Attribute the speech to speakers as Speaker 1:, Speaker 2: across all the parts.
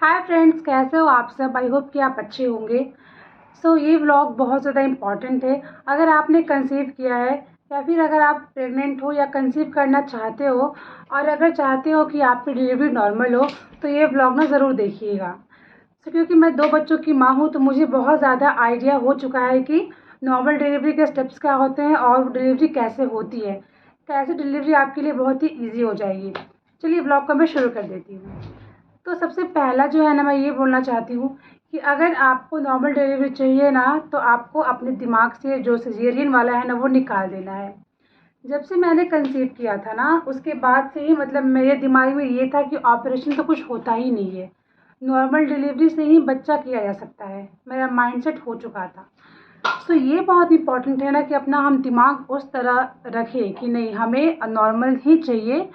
Speaker 1: Hi friends, कैसे हो आप सब। आई होप कि आप अच्छे होंगे। ये व्लॉग बहुत ज़्यादा इम्पॉर्टेंट है। अगर आपने कंसीव किया है या फिर अगर आप प्रेग्नेंट हो या कंसीव करना चाहते हो और अगर चाहते हो कि आपकी डिलीवरी नॉर्मल हो तो ये व्लॉग ना ज़रूर देखिएगा। क्योंकि मैं 2 बच्चों की माँ हूँ तो मुझे बहुत ज़्यादा आइडिया हो चुका है कि नॉर्मल डिलीवरी के स्टेप्स क्या होते हैं और डिलीवरी कैसे होती है। कैसे डिलीवरी आपके लिए बहुत ही ईजी हो जाएगी। चलिए व्लॉग को मैं शुरू कर देती हूँ। तो सबसे पहला जो है ना, मैं ये बोलना चाहती हूँ कि अगर आपको नॉर्मल डिलीवरी चाहिए ना तो आपको अपने दिमाग से जो सिजेरियन वाला है ना वो निकाल देना है। जब से मैंने कंसीव किया था ना उसके बाद से ही मतलब मेरे दिमाग में ये था कि ऑपरेशन तो कुछ होता ही नहीं है, नॉर्मल डिलीवरी से ही बच्चा किया जा सकता है। मेरा माइंडसेट हो चुका था। ये बहुत इम्पोर्टेंट है ना कि अपना हम दिमाग उस तरह रखें कि नहीं, हमें नॉर्मल ही चाहिए।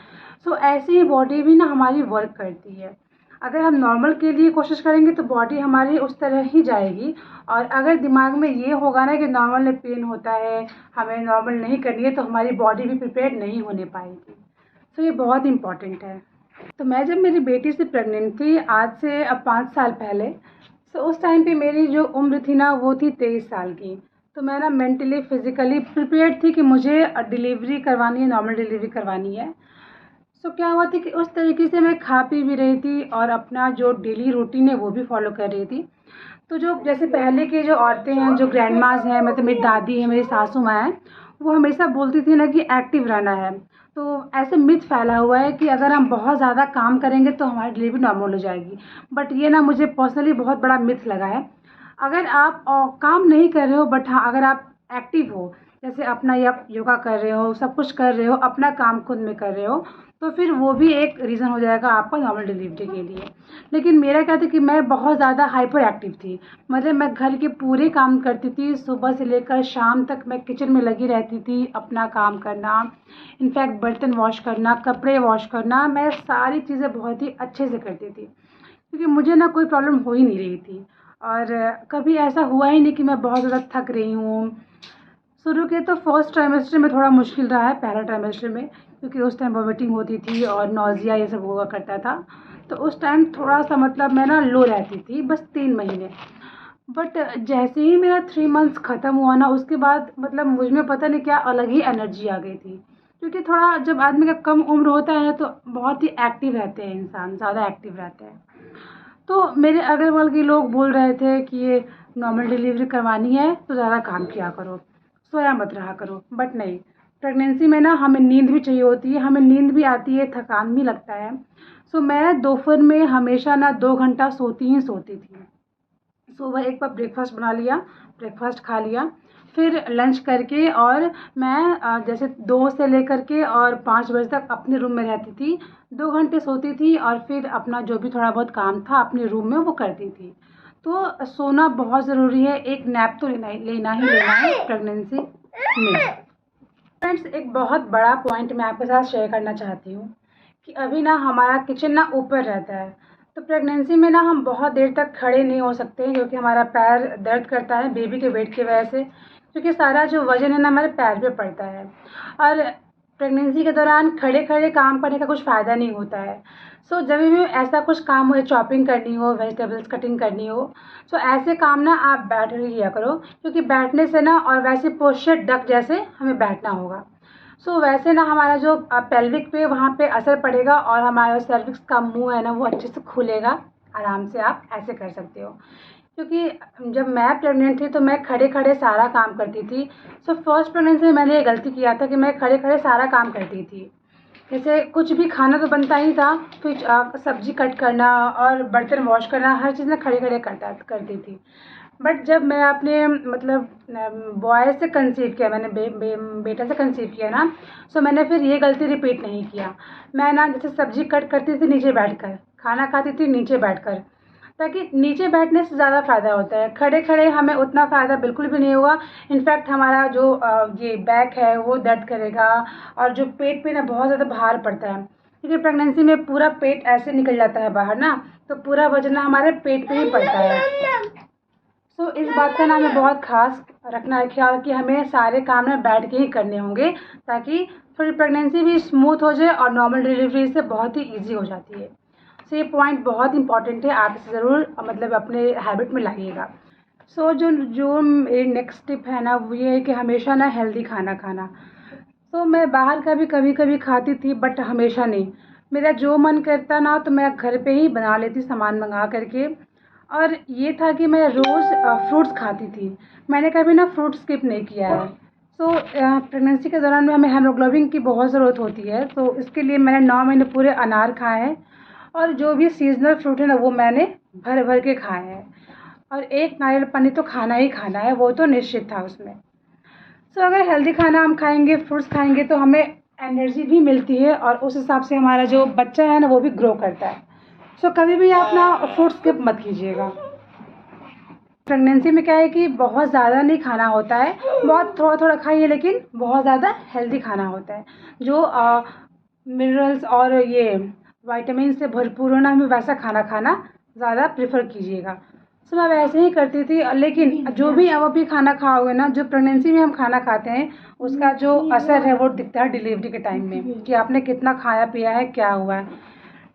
Speaker 1: ऐसे ही बॉडी भी ना हमारी वर्क करती है। अगर हम नॉर्मल के लिए कोशिश करेंगे तो बॉडी हमारी उस तरह ही जाएगी। और अगर दिमाग में ये होगा ना कि नॉर्मल में पेन होता है, हमें नॉर्मल नहीं करनी है, तो हमारी बॉडी भी प्रिपेयर नहीं होने पाएगी। ये बहुत इम्पॉर्टेंट है। तो मैं जब मेरी बेटी से प्रेग्नेंट थी, आज से अब 5 साल पहले, उस टाइम पे मेरी जो उम्र थी ना वो थी 23 साल की। तो मैं ना मेंटली फिज़िकली प्रिपेयर्ड थी कि मुझे डिलीवरी करवानी है, नॉर्मल डिलीवरी करवानी है। क्या हुआ था कि उस तरीके से मैं खा पी भी रही थी और अपना जो डेली रूटीन है वो भी फॉलो कर रही थी। तो जो जैसे पहले की जो औरतें हैं, जो ग्रैंड माज़ हैं, मतलब मेरी दादी है, मेरी सासू माँ हैं, वो हमेशा बोलती थी ना कि एक्टिव रहना है। तो ऐसे मिथ फैला हुआ है कि अगर हम बहुत ज़्यादा काम करेंगे तो हमारी डिलीवरी नॉर्मल हो जाएगी। बट ये ना मुझे पर्सनली बहुत बड़ा मिथ लगा है। अगर आप काम नहीं कर रहे हो बट हाँ, अगर आप एक्टिव हो, जैसे अपना या योगा कर रहे हो, सब कुछ कर रहे हो, अपना काम खुद में कर रहे हो, तो फिर वो भी एक रीज़न हो जाएगा आपका नॉर्मल डिलीवरी के लिए। लेकिन मेरा क्या था कि मैं बहुत ज़्यादा हाइपर एक्टिव थी। मतलब मैं घर के पूरे काम करती थी, सुबह से लेकर शाम तक मैं किचन में लगी रहती थी, अपना काम करना, इनफैक्ट बर्तन वॉश करना, कपड़े वॉश करना, मैं सारी चीज़ें बहुत ही अच्छे से करती थी। क्योंकि मुझे ना कोई प्रॉब्लम हो ही नहीं रही थी और कभी ऐसा हुआ ही नहीं कि मैं बहुत ज़्यादा थक रही हूँ। शुरू के तो फर्स्ट ट्राइमेस्टर में थोड़ा मुश्किल रहा है, पहला ट्राइमेस्टर में, क्योंकि उस टाइम वॉमिटिंग होती थी और नौजिया ये सब हुआ करता था। तो उस टाइम थोड़ा-सा मतलब मैं ना लो रहती थी, बस 3 महीने। बट जैसे ही मेरा 3 मंथ्स ख़त्म हुआ ना उसके बाद मतलब मुझ में पता नहीं क्या अलग ही एनर्जी आ गई थी। क्योंकि थोड़ा जब आदमी का कम उम्र होता है तो बहुत ही एक्टिव रहते हैं इंसान, ज़्यादा एक्टिव रहते हैं। तो मेरे अगल-बगल के लोग बोल रहे थे कि ये नॉर्मल डिलीवरी करवानी है तो ज़्यादा काम किया करो, सोया मत रहा करो। बट नहीं, प्रेगनेंसी में ना हमें नींद भी चाहिए होती है, हमें नींद भी आती है, थकान भी लगता है। मैं दोपहर में हमेशा ना 2 घंटा सोती ही सोती थी। सुबह एक बार ब्रेकफ़ास्ट बना लिया, ब्रेकफ़ास्ट खा लिया, फिर लंच करके और मैं जैसे 2 से लेकर के और 5 बजे तक अपने रूम में रहती थी। 2 घंटे सोती थी और फिर अपना जो भी थोड़ा बहुत काम था अपने रूम में वो करती थी। तो सोना बहुत ज़रूरी है, एक नैप तो लेना है प्रेगनेंसी में। फ्रेंड्स, एक बहुत बड़ा पॉइंट मैं आपके साथ शेयर करना चाहती हूँ कि अभी ना हमारा किचन ना ऊपर रहता है। तो प्रेगनेंसी में ना हम बहुत देर तक खड़े नहीं हो सकते क्योंकि हमारा पैर दर्द करता है बेबी के वेट की वजह से, क्योंकि सारा जो वज़न है ना हमारे पैर पे पड़ता है। और प्रेगनेंसी के दौरान खड़े-खड़े काम करने का कुछ फ़ायदा नहीं होता है। जब भी ऐसा कुछ काम हो, चॉपिंग करनी हो, वेजिटेबल्स कटिंग करनी हो, ऐसे काम ना आप बैठ के किया करो, क्योंकि बैठने से ना और वैसे पोस्चर डक जैसे हमें बैठना होगा। वैसे ना हमारा जो पेल्विक पे वहाँ पे असर पड़ेगा और हमारा सर्विक्स का मुँह है ना वो अच्छे से खुलेगा। आराम से आप ऐसे कर सकते हो। क्योंकि जब मैं प्रेग्नेंट थी तो मैं खड़े-खड़े सारा काम करती थी। फर्स्ट प्रेगनेंसी में मैंने ये गलती किया था कि मैं खड़े-खड़े सारा काम करती थी। जैसे कुछ भी खाना तो बनता ही था, फिर सब्ज़ी कट करना और बर्तन वॉश करना, हर चीज़ मैं खड़े-खड़े करती थी। बट जब मैं अपने मतलब बॉय से कंसीव किया, मैंने बेटा से कंसीव किया ना, मैंने फिर ये गलती रिपीट नहीं किया। मैं ना जैसे सब्ज़ी कट करती थी नीचे बैठकर, खाना खाती थी नीचे बैठकर, ताकि नीचे बैठने से ज़्यादा फ़ायदा होता है। खड़े-खड़े हमें उतना फ़ायदा बिल्कुल भी नहीं होगा। इनफैक्ट हमारा जो ये बैक है वो दर्द करेगा और जो पेट पे ना बहुत ज़्यादा भार पड़ता है। क्योंकि प्रेगनेंसी में पूरा पेट ऐसे निकल जाता है बाहर ना, तो पूरा वज़न ना हमारे पेट पे ही पड़ता है। इस बात का ना हमें बहुत ख़ास रखना है ख़्याल कि हमें सारे काम ना बैठ के ही करने होंगे, ताकि थोड़ी प्रेगनेंसी भी स्मूथ हो जाए और नॉर्मल डिलीवरी से बहुत ही ईज़ी हो जाती है। सो ये पॉइंट बहुत इंपॉर्टेंट है, आप इसे ज़रूर मतलब अपने हैबिट में लाइएगा। सो जो जो नेक्स्ट टिप है ना, वो ये है कि हमेशा ना हेल्दी खाना खाना। तो मैं बाहर का भी कभी कभी खाती थी, बट हमेशा नहीं। मेरा जो मन करता ना तो मैं घर पे ही बना लेती सामान मंगा करके। और ये था कि मैं रोज़ फ्रूट्स खाती थी। मैंने कभी ना फ्रूट स्किप नहीं किया है। सो प्रेगनेंसी के दौरान में हमें हेमोग्लोबिन की बहुत ज़रूरत होती है, तो इसके लिए मैंने 9 महीने पूरे अनार खाए हैं। और जो भी सीजनल फ्रूट है ना, वो मैंने भर भर के खाए हैं। और एक नारियल पानी तो खाना ही खाना है, वो तो निश्चित था उसमें। सो अगर हेल्दी खाना हम खाएंगे, फ्रूट्स खाएंगे, तो हमें एनर्जी भी मिलती है और उस हिसाब से हमारा जो बच्चा है ना वो भी ग्रो करता है। सो कभी भी आप ना फ्रूट्स स्किप मत कीजिएगा। प्रेगनेंसी में क्या है कि बहुत ज़्यादा नहीं खाना होता है, बहुत थोड़ा थोड़ा खाइए, लेकिन बहुत ज़्यादा हेल्दी खाना होता है। जो मिनरल्स और ये विटामिन से भरपूर हो ना, हमें वैसा खाना खाना ज़्यादा प्रेफर कीजिएगा। सो मैं वैसे ही करती थी, लेकिन जो भी अब अभी खाना खाओगे ना, जो प्रेगनेंसी में हम खाना खाते हैं, उसका जो असर है वो दिखता है डिलीवरी के टाइम में, कि आपने कितना खाया पिया है, क्या हुआ है।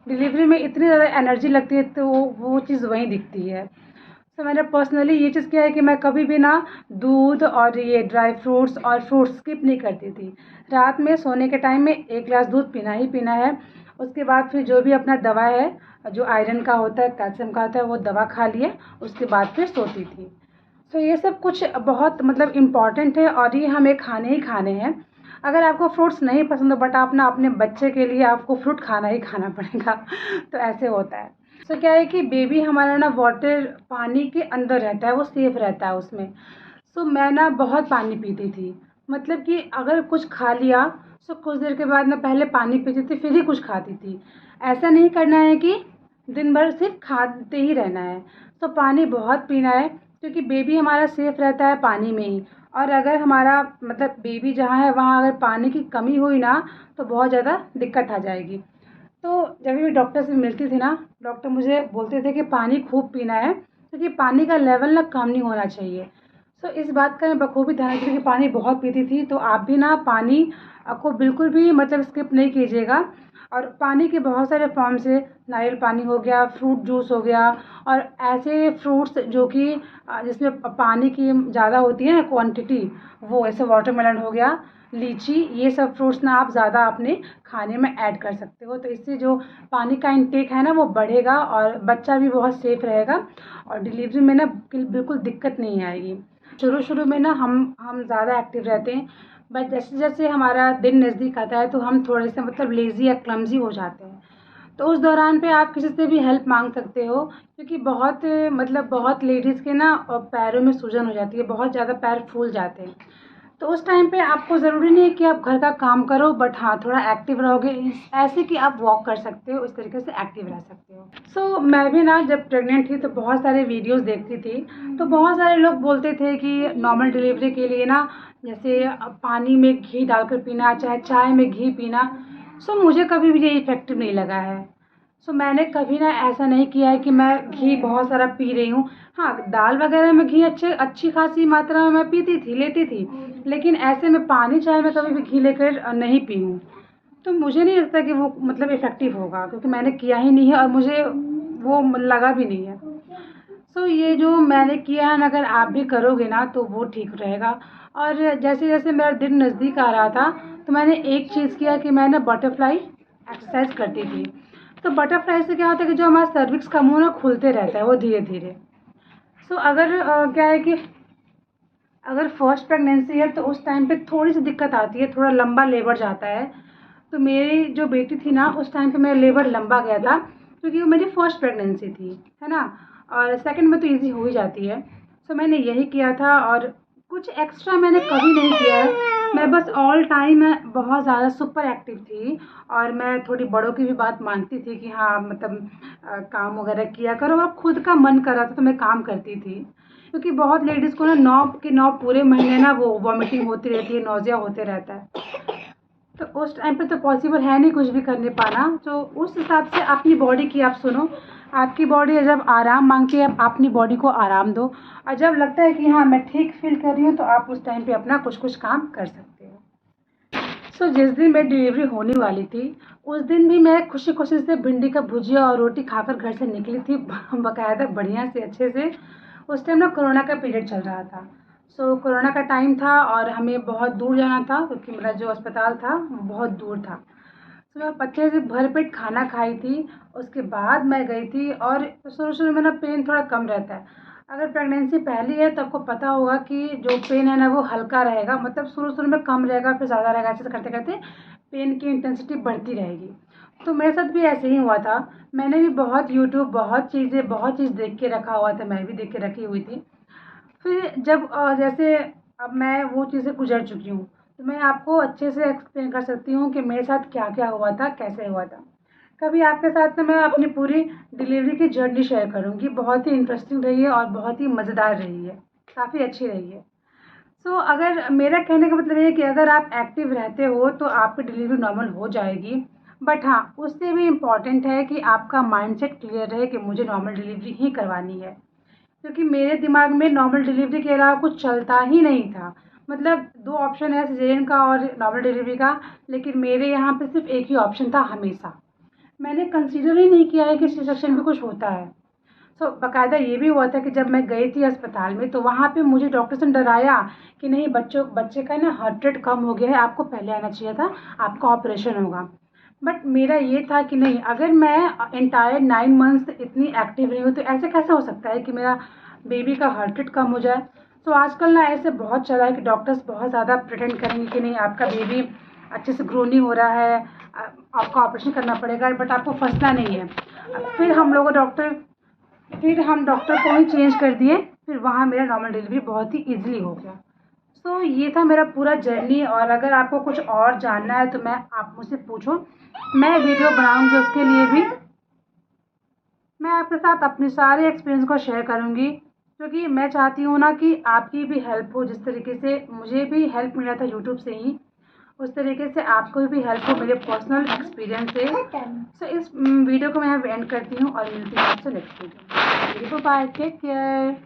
Speaker 1: डिलीवरी में इतनी ज़्यादा एनर्जी लगती है, तो वो चीज़ वहीं दिखती है। तो मैंने पर्सनली ये चीज़ किया है कि मैं कभी भी ना दूध और ये ड्राई फ्रूट्स और फ्रूट्स स्किप नहीं करती थी। रात में सोने के टाइम में 1 ग्लास दूध पीना ही पीना है। उसके बाद फिर जो भी अपना दवा है, जो आयरन का होता है, कैल्शियम का होता है, वो दवा खा लिए, उसके बाद फिर सोती थी। तो ये सब कुछ बहुत मतलब इम्पॉर्टेंट है और ये हमें खाने ही खाने हैं। अगर आपको फ्रूट्स नहीं पसंद हो, बट आप ना अपने बच्चे के लिए आपको फ्रूट खाना ही खाना पड़ेगा। तो ऐसे होता है। तो क्या है कि बेबी हमारा ना वाटर पानी के अंदर रहता है, वो सेफ रहता है उसमें। सो मैं ना बहुत पानी पीती थी। मतलब कि अगर कुछ खा लिया, सो कुछ देर के बाद मैं पहले पानी पीती थी, फिर ही कुछ खाती थी। ऐसा नहीं करना है कि दिन भर सिर्फ खाते ही रहना है। तो पानी बहुत पीना है, क्योंकि बेबी हमारा सेफ रहता है पानी में ही। और अगर हमारा मतलब बेबी जहाँ है वहाँ अगर पानी की कमी हुई ना, तो बहुत ज़्यादा दिक्कत आ जाएगी। तो जब भी डॉक्टर से मिलती थी ना, डॉक्टर मुझे बोलते थे कि पानी खूब पीना है, क्योंकि पानी का लेवल ना कम नहीं होना चाहिए। सो इस बात का मैं बखूबी ध्यान रखती थी कि पानी बहुत पीती थी। तो आप भी ना पानी को बिल्कुल भी मतलब स्किप नहीं कीजिएगा। और पानी के बहुत सारे फॉर्म्स है, नारियल पानी हो गया, फ्रूट जूस हो गया, और ऐसे फ्रूट्स जो कि जिसमें पानी की ज़्यादा होती है ना क्वांटिटी, वो ऐसे वाटरमेलन हो गया, लीची, ये सब फ्रूट्स ना आप ज़्यादा अपने खाने में ऐड कर सकते हो। तो इससे जो पानी का इंटेक है ना वो बढ़ेगा और बच्चा भी बहुत सेफ रहेगा और डिलीवरी में ना बिल्कुल दिक्कत नहीं आएगी। शुरू शुरू में ना हम ज़्यादा एक्टिव रहते हैं, बट जैसे जैसे हमारा दिन नज़दीक आता है तो हम थोड़े से मतलब लेज़ी या क्लमज़ी हो जाते हैं। तो उस दौरान पे आप किसी से भी हेल्प मांग सकते हो, क्योंकि बहुत मतलब बहुत लेडीज़ के ना पैरों में सूजन हो जाती है, बहुत ज़्यादा पैर फूल जाते हैं। तो उस टाइम पे आपको ज़रूरी नहीं है कि आप घर का काम करो, बट हाँ थोड़ा एक्टिव रहोगे, ऐसे कि आप वॉक कर सकते हो, इस तरीके से एक्टिव रह सकते हो। सो मैं भी ना जब प्रेग्नेंट थी तो बहुत सारे वीडियोस देखती थी। तो बहुत सारे लोग बोलते थे कि नॉर्मल डिलीवरी के लिए ना जैसे पानी में घी डालकर पीना, चाहे चाय में घी पीना। सो मुझे कभी भी ये इफ़ेक्टिव नहीं लगा है। सो मैंने कभी ना ऐसा नहीं किया है कि मैं घी बहुत सारा पी रही हूँ। हाँ, दाल वगैरह में घी अच्छी खासी मात्रा में मैं पीती थी, लेती थी, लेकिन ऐसे में पानी चाय में कभी भी घी लेकर नहीं पी हूँ। तो मुझे नहीं लगता कि वो मतलब इफ़ेक्टिव होगा, क्योंकि मैंने किया ही नहीं है और मुझे वो लगा भी नहीं है। सो ये जो मैंने किया है ना, अगर आप भी करोगे ना तो वो ठीक रहेगा। और जैसे जैसे मेरा दिन नज़दीक आ रहा था, तो मैंने एक चीज़ किया कि मैं ना बटरफ्लाई एक्सरसाइज करती थी। तो बटरफ्लाई से क्या होता है कि जो हमारा सर्विक्स का मुंह ना खुलते रहता है वो धीरे धीरे। सो अगर क्या है कि अगर फर्स्ट प्रेगनेंसी है तो उस टाइम पे थोड़ी सी दिक्कत आती है, थोड़ा लंबा लेबर जाता है। तो मेरी जो बेटी थी ना उस टाइम पे मेरा लेबर लंबा गया था, क्योंकि वो मेरी फर्स्ट प्रेगनेंसी थी, है ना। और सेकंड में तो इजी हो ही जाती है। सो मैंने यही किया था और कुछ एक्स्ट्रा मैंने कभी नहीं किया है। मैं बस ऑल टाइम मैं बहुत ज़्यादा सुपर एक्टिव थी। और मैं थोड़ी बड़ों की भी बात मानती थी कि हाँ मतलब काम वगैरह किया करो, और खुद का मन कर रहा था तो मैं काम करती थी। क्योंकि बहुत लेडीज़ को ना 9 के 9 पूरे महीने ना वो वॉमिटिंग होती रहती है, नौजिया होते रहता है। तो उस टाइम पे तो पॉसिबल है नहीं कुछ भी करने पाना। तो उस हिसाब से अपनी बॉडी की आप सुनो। आपकी बॉडी जब आराम मांगती है, आप अपनी बॉडी को आराम दो। और जब लगता है कि हाँ मैं ठीक फील कर रही हूँ, तो आप उस टाइम पे अपना कुछ कुछ काम कर सकते हो। जिस दिन मेरी डिलीवरी होने वाली थी उस दिन भी मैं खुशी खुशी से भिंडी का भुजिया और रोटी खाकर घर से निकली थी बकायदा बढ़िया से अच्छे से। उस टाइम ना कोरोना का पीरियड चल रहा था। कोरोना का टाइम था और हमें बहुत दूर जाना था क्योंकि मेरा जो अस्पताल था वो बहुत दूर था। मैं अच्छे से भरपेट खाना खाई थी। उसके बाद मैं गई थी और शुरू में ना पेन थोड़ा कम रहता है। अगर प्रेगनेंसी पहली है तो आपको पता होगा कि जो पेन है ना वो हल्का रहेगा, मतलब शुरू में कम रहेगा फिर ज़्यादा रहेगा, ऐसे करते करते पेन की इंटेंसिटी बढ़ती रहेगी। तो मेरे साथ भी ऐसे ही हुआ था। मैंने भी बहुत यूट्यूब बहुत चीज़ देख के रखा हुआ था, मैं भी देख के रखी हुई थी। फिर जब जैसे अब मैं वो चीज़ें गुजर चुकी हूँ तो मैं आपको अच्छे से एक्सप्लेन कर सकती हूँ कि मेरे साथ क्या क्या हुआ था, कैसे हुआ था। कभी आपके साथ में मैं अपनी पूरी डिलीवरी की जर्नी शेयर करूँगी। बहुत ही इंटरेस्टिंग रही है और बहुत ही मज़ेदार रही है, काफ़ी अच्छी रही है। अगर मेरा कहने का मतलब ये है कि अगर आप एक्टिव रहते हो तो आपकी डिलीवरी नॉर्मल हो जाएगी। बट हाँ, उससे भी इम्पॉर्टेंट है कि आपका माइंडसेट क्लियर रहे कि मुझे नॉर्मल डिलीवरी ही करवानी है, क्योंकि मेरे दिमाग में नॉर्मल डिलीवरी के अलावा कुछ चलता ही नहीं था। मतलब 2 ऑप्शन है, सिज़ेरियन का और नॉर्मल डिलीवरी का, लेकिन मेरे यहाँ पे सिर्फ़ एक ही ऑप्शन था हमेशा। मैंने कंसीडर ही नहीं किया है कि सी सेक्शन भी कुछ होता है। बाकायदा ये भी हुआ था कि जब मैं गई थी अस्पताल में तो वहाँ पे मुझे डॉक्टर्स ने डराया कि नहीं, बच्चे का ना हार्ट रेट कम हो गया है, आपको पहले आना चाहिए था, आपका ऑपरेशन होगा। बट मेरा ये था कि नहीं, अगर मैं एंटायर 9 मंथ्स इतनी एक्टिव रही हूँ तो ऐसे कैसे हो सकता है कि मेरा बेबी का हार्ट रेट कम हो जाए। आजकल ना ऐसे बहुत चला है कि डॉक्टर्स बहुत ज़्यादा प्रिटेंड करेंगे कि नहीं, आपका बेबी अच्छे से ग्रो नहीं हो रहा है, आपका ऑपरेशन करना पड़ेगा, बट आपको फंसना नहीं है। फिर हम डॉक्टर को ही चेंज कर दिए। फिर वहाँ मेरा नॉर्मल डिलीवरी बहुत ही ईज़िली हो गया। ये था मेरा पूरा जर्नी। और अगर आपको कुछ और जानना है तो आप मुझसे पूछो, मैं वीडियो बनाऊँगी उसके लिए भी। मैं आपके साथ अपने सारे एक्सपीरियंस को शेयर करूँगी, क्योंकि मैं चाहती हूँ ना कि आपकी भी हेल्प हो। जिस तरीके से मुझे भी हेल्प मिला था यूट्यूब से ही, उस तरीके से आपको भी हेल्प हो मेरे पर्सनल एक्सपीरियंस से। इस वीडियो को मैं यहाँ एंड करती हूँ और मिलती हूँ आपसे नेक्स्ट वीडियो में। Bye, take care.